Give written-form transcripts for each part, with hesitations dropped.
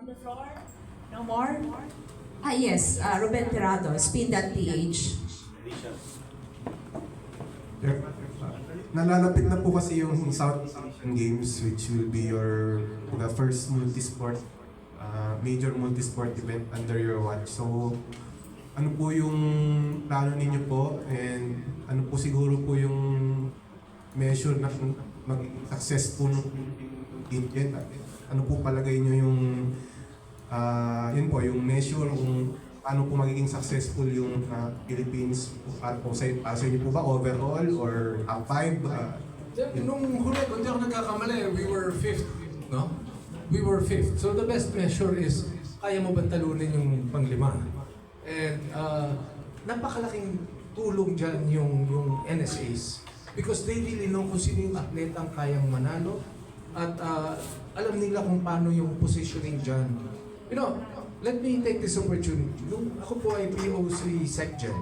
the floor? No more? Yes, Ruben Tirado, Speed.ph. Yeah. Nalalapit na po kasi yung South Asian Games, which will be the first multisport, major multisport event under your watch. So, ano po yung plano ninyo po, and ano po siguro po yung measure na maging successful ng event? Ano po palagay nyo yung yun po, yung measure kung paano po magiging successful yung Philippines at po sa inyo po ba overall or top 5? Nung huli, kung di ako nagkakamali, we were fifth, no? We were fifth. So the best measure is, kaya mo ba talunin yung panglima? And napakalaking tulong dyan yung NSAs. Because they really know kung sino yung atletang kayang manalo. At alam nila kung paano yung positioning dyan. You know, let me take this opportunity. Nung ako po ay POC SecGen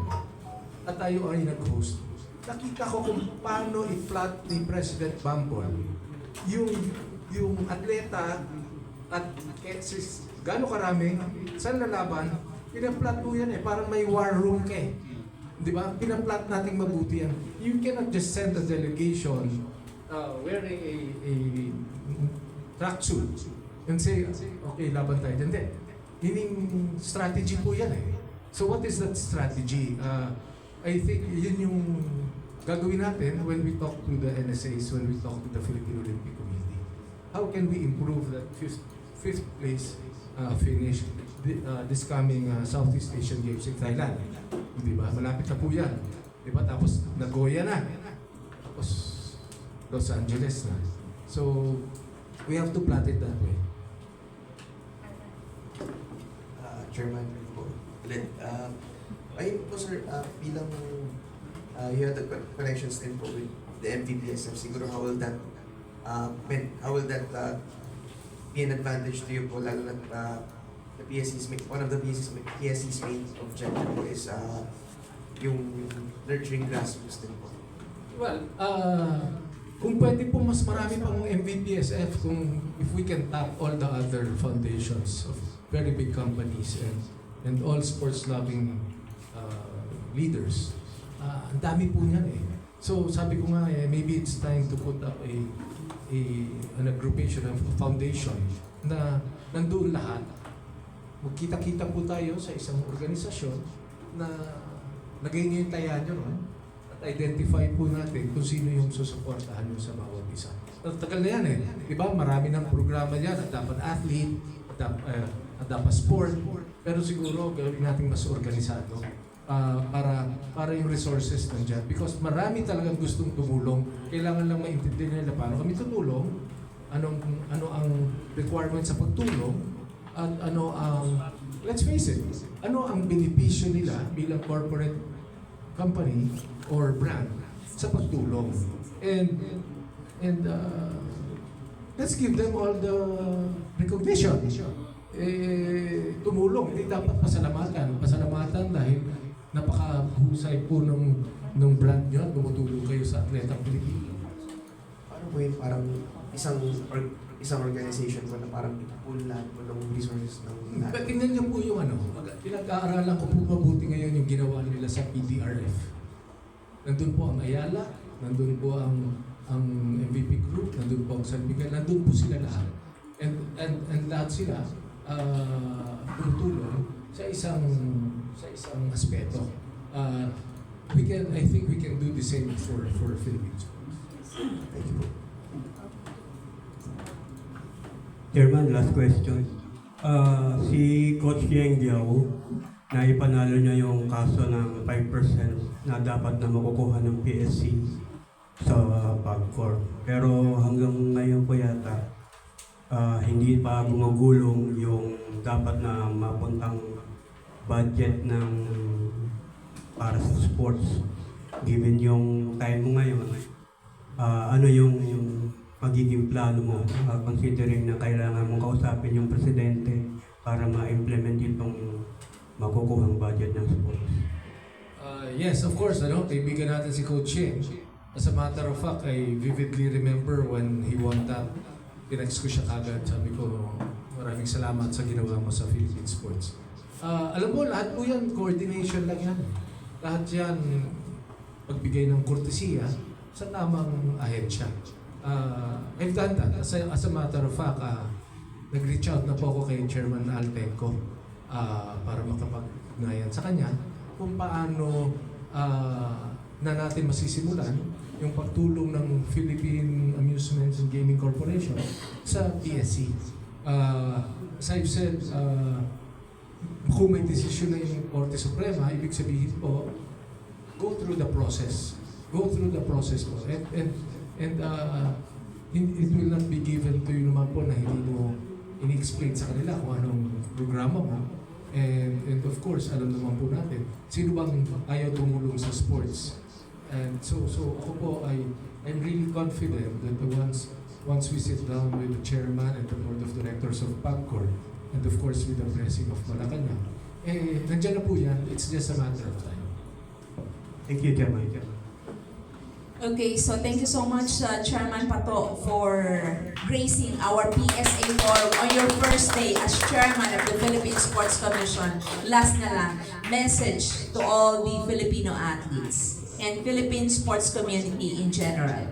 at tayo ay nag-host, nakita ko kung paano i-plot ni President Bambol yung atleta at gano'ng karami, saan lalaban, pinaplot mo yan parang may war room ka Di ba? Pinaplot natin mabuti yan. You cannot just send a delegation wearing a tracksuit and say, okay, laban tayo. Hindi. Hining strategy po yan So what is that strategy? I think yun yung gagawin natin when we talk to the NSAs, when we talk to the Philippine Olympic Committee. How can we improve that fifth place finish this coming Southeast Asian Games in Thailand? Di ba? Malapit na po yan. Di ba? Tapos Nagoya na. Tapos Los Angeles na. So we have to plot it that way. Chairman po. Ayun po sir, bilang you have the connections din po with the MVPSF, siguro how will that be an advantage to you po, lalo na the PSC's, one of the PSC's main objective po is yung nurturing grassroots din po. Well, kung pwede po mas marami pang MVPSF, if we can tap all the other foundations of very big companies and all sports-loving leaders, ang dami po niyan So sabi ko nga maybe it's time to put up an aggregation of a foundation na nandoon lahat. Magkita-kita po tayo sa isang organisasyon na lagay niyo yung taya niyo at identify po natin kung sino yung susuportahan niyo sa bawat isa. Tagal na yan Di ba? Marami ng programa yan at dapat athlete, at dapat sport, pero siguro gawin natin mas organisado para yung resources nandiyan. Because marami talagang gustong tumulong. Kailangan lang maintindihan nila paano kami tutulong, ano ang requirement sa pagtulong, at ano ang, let's face it, ano ang benepisyo nila bilang corporate company or brand sa pagtulong. And let's give them all the recognition. Tumulong, hindi dapat pasalamatan dahil napakahusay po ng brand nyo at tumutulong kayo sa atletang Pilipino. Paano po yun, parang isang organization po na parang ipupull lahat po ng resources ng lahat? Tingnan niyo po yung pinag-aaralan ko po mabuti ngayon yung ginawa nila sa PDRF. Nandun po ang Ayala, nandun po ang MVP Group, nandun po ang San Miguel, nandun po sila lahat. And lahat sila tumutulong sa isang aspeto. I think we can do the same for Philippines. Thank you po. Chairman, last question. Si Coach Yeng Diao, na ipanalo niya yung kaso ng 5% na dapat na makukuha ng PSC sa PAGCOR. Pero hanggang ngayon po yata, hindi pa gumagulong yung dapat na mapuntang budget ng para sa sports. Given yung time mo ngayon, ano yung magiging plano mo, considering na kailangan mong kausapin yung presidente para ma-implement itong makukuhang budget ng sports? Yes, of course. Kaibigan natin si Coach Yeng. As a matter of fact, I vividly remember when he won that. Tinext ko siya kagad. Sabi ko, maraming salamat sa ginawa mo sa Philippine sports. Alam mo, lahat po yan, coordination lang yan. Lahat yan, pagbigay ng kortesiya sa tamang ahensya. I've done that. As a matter of fact, nag-reach out na po ako kay Chairman Alteco para makapag-ugnayan sa kanya kung paano na natin masisimulan yung pagtulong ng Philippine Amusements and Gaming Corporation sa PSC. As I've said, kung may desisyon na yung Korte Suprema, ibig sabihin po, go through the process. Go through the process po. And it will not be given to you naman po na hindi mo ini-explain sa kanila kung anong programa mo. And of course, alam naman po natin, sino bang ayaw tumulong sa sports? And so ako po, I'm really confident that once we sit down with the chairman and the board of directors of PAGCOR, and of course with the blessing of Malacanang, nandiyan na po yan, it's just a matter of time. Thank you, Chairman. Okay, so thank you so much, Chairman Pato, for gracing our PSA forum on your first day as Chairman of the Philippine Sports Commission. Last na lang, message to all the Filipino athletes and Philippine sports community in general.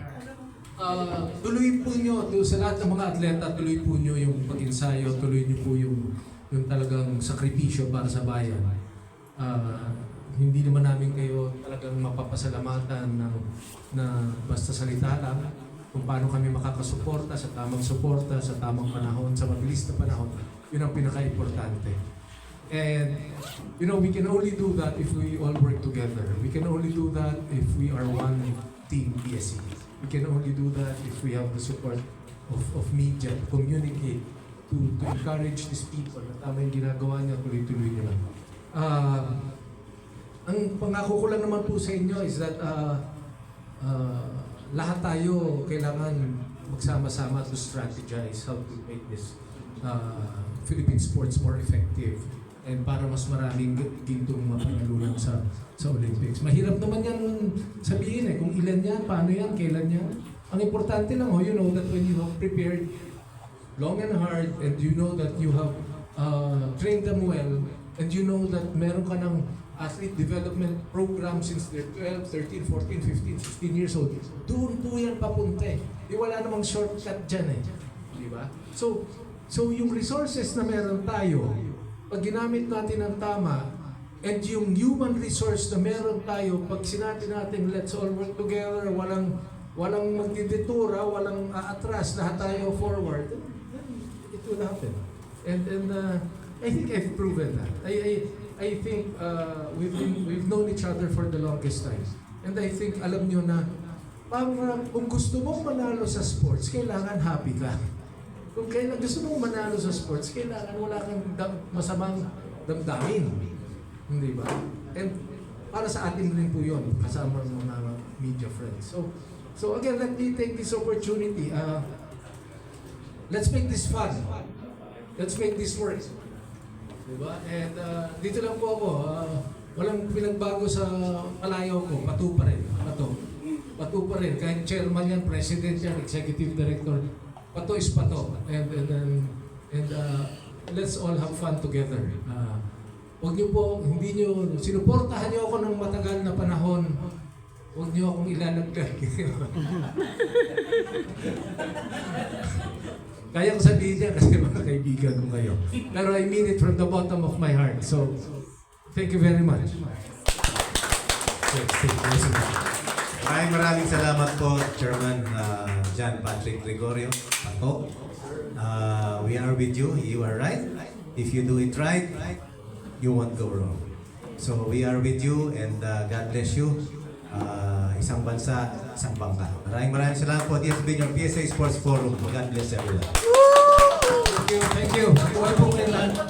Tuloy po nyo, sa lahat ng mga atleta, tuloy po nyo yung pag-ensayo, tuloy nyo po yung talagang sakripisyo para sa bayan. Hindi naman namin kayo talagang mapapasalamatan na basta salita lang kung paano kami makakasuporta sa tamang suporta, sa tamang panahon, sa mabilis na panahon. Yun ang pinaka-importante. And, we can only do that if we all work together. We can only do that if we are one team PSC. We can only do that if we have the support of media to communicate, to encourage these people na tama yung ginagawa niya, tuloy-tuloy nyo lang. Ang pangako ko lang naman po sa inyo is that lahat tayo kailangan magsama-sama to strategize how to make this Philippine sports more effective and para mas maraming gintong mapanalunan sa Olympics. Mahirap naman yan sabihin kung ilan yan, paano yan, kailan yan. Ang importante lang you know that when you have prepared long and hard and you know that you have trained them well and you know that meron ka ng athlete development program since they're 12, 13, 14, 15, 16 years old. Doon po yan papunta wala namang shortcut dyan Di ba? So yung resources na meron tayo, pag ginamit natin ng tama, and yung human resource na meron tayo, pag sinabi natin let's all work together, walang magdidetura, walang aatras, lahat tayo forward, it will happen. And I think I've proven that. I think we've known each other for the longest time. And I think alam nyo na kung gusto mong manalo sa sports, kailangan happy ka. Kung gusto mong manalo sa sports, kailangan wala kang masamang damdamin. Hindi ba? And para sa atin rin po yun, kasama ng mga media friends. So again, let me take this opportunity. Let's make this fun. Let's make this work. Diba? And dito lang po ako, walang pinagbago sa palayaw ko, patu pa rin. Patu pa rin. Kahit chairman yan, president yan, executive director, pato is pato. And let's all have fun together. Huwag niyo po, hindi niyo, sinuportahan niyo ako ng matagal na panahon. Huwag niyo akong ilalaglag. Kaya ko sabihin niya kasi mga kaibigan ko kayo. Pero I mean it from the bottom of my heart. So, thank you very much. Maraming salamat po, Chairman John Patrick Gregorio. Pato. We are with you. You are right. If you do it right, you won't go wrong. So we are with you and God bless you. Isang bansa, isang bangka. Maraming salamat po. This has been your PSA Sports Forum. God bless everyone. Thank you. Thank you.